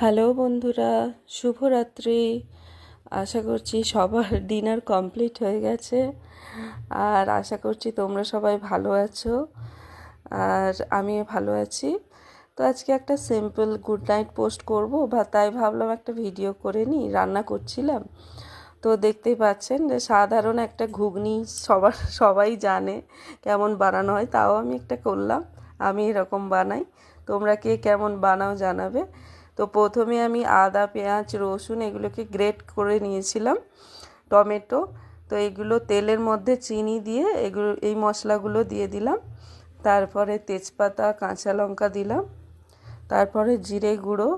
Hello বন্ধুরা, শুভরাত্রি। আশা করছি সবার ডিনার কমপ্লিট হয়ে গেছে, আর আশা করছি তোমরা সবাই ভালো আছো, আর আমিও ভালো আছি। তো আজকে একটা সিম্পল গুড নাইট পোস্ট করব, তাই ভাবলাম একটা ভিডিও করে নিই। রান্না করছিলাম, তো দেখতেই পাচ্ছেন যে সাধারণ একটা ঘুগনি সবাই জানে কেমন বানানো হয়, তাও আমি একটা করলাম। আমি এরকম বানাই, তোমরা কে কেমন বানাও জানাবে। তো প্রথমে আমি আদা, পেঁয়াজ, রসুন এগুলোকে গ্রেট করে নিয়েছিলাম, টমেটো। তো এগুলো তেলের মধ্যে চিনি দিয়ে এই মশলাগুলো দিয়ে দিলাম। তারপরে তেজপাতা, কাঁচা লঙ্কা দিলাম। তারপরে জিরে গুঁড়ো,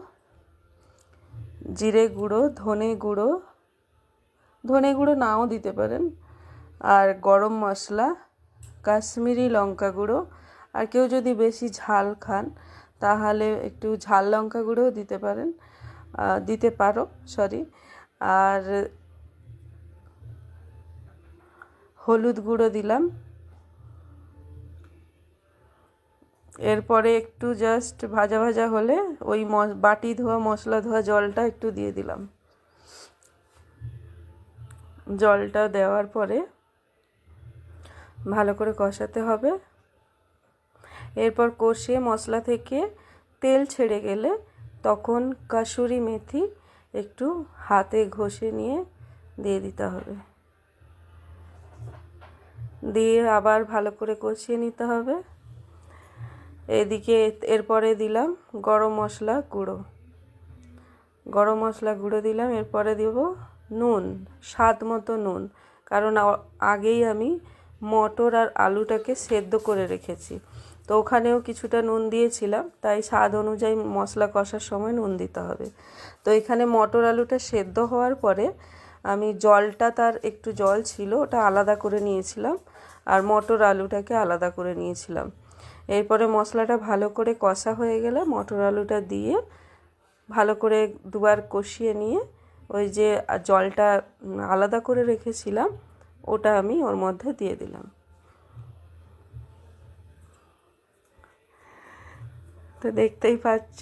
ধনে গুঁড়ো নাও দিতে পারেন, আর গরম মশলা, কাশ্মীরি লঙ্কা গুঁড়ো। আর কেউ যদি বেশি ঝাল খান তাহলে একটু ঝাল লঙ্কা গুঁড়োও দিতে পারো। আর হলুদ গুঁড়ো দিলাম। এরপরে একটু জাস্ট ভাজা ভাজা হলে ওই বাটি ধোয়া, মশলা ধোয়া জলটা একটু দিয়ে দিলাম। জলটা দেওয়ার পরে ভালো করে কষাতে হবে। এরপর কষিয়ে মশলা থেকে তেল ছেড়ে গেলে তখন কাসুরি মেথি একটু হাতে ঘষে নিয়ে দিয়ে দিতে হবে, দিয়ে আবার ভালো করে কষিয়ে নিতে হবে। এরপরে দিলাম গরম মশলা গুঁড়ো দিলাম। এরপরে দেব নুন, স্বাদ মতো নুন, কারণ আগেই আমি মটর আর আলুটাকে সেদ্ধ করে রেখেছি, তো ওখানেও কিছুটা নুন দিয়েছিলাম, তাই স্বাদ অনুযায়ী মশলা কষার সময় নুন দিতে হবে। তো এখানে মটর আলুটা সেদ্ধ হওয়ার পরে আমি জলটা, তার একটু জল ছিল, ওটা আলাদা করে নিয়েছিলাম, আর মটর আলুটাকে আলাদা করে নিয়েছিলাম। এরপরে মশলাটা ভালো করে কষা হয়ে গেলে মটর আলুটা দিয়ে ভালো করে দুবার কষিয়ে নিয়ে ওই যে জলটা আলাদা করে রেখেছিলাম ওটা আমি ওর মধ্যে দিয়ে দিলাম। তো দেখতেই পাচ্ছ,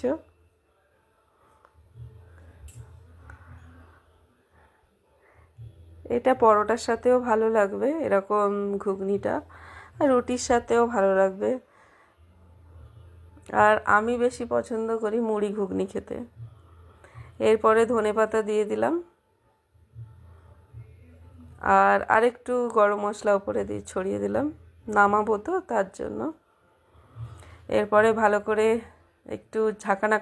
এটা পরোটার সাথেও ভালো লাগবে এরকম ঘুগনিটা, আর রুটির সাথেও ভালো লাগবে। আর আমি বেশি পছন্দ করি মুড়ি ঘুগনি খেতে। এরপরে ধনেপাতা দিয়ে দিলাম, আর আরেকটু গরম মশলা উপরে দিয়ে ছড়িয়ে দিলাম, নামাবো তো তার জন্য। এরপরে ভালো করে একটু ঢাকনা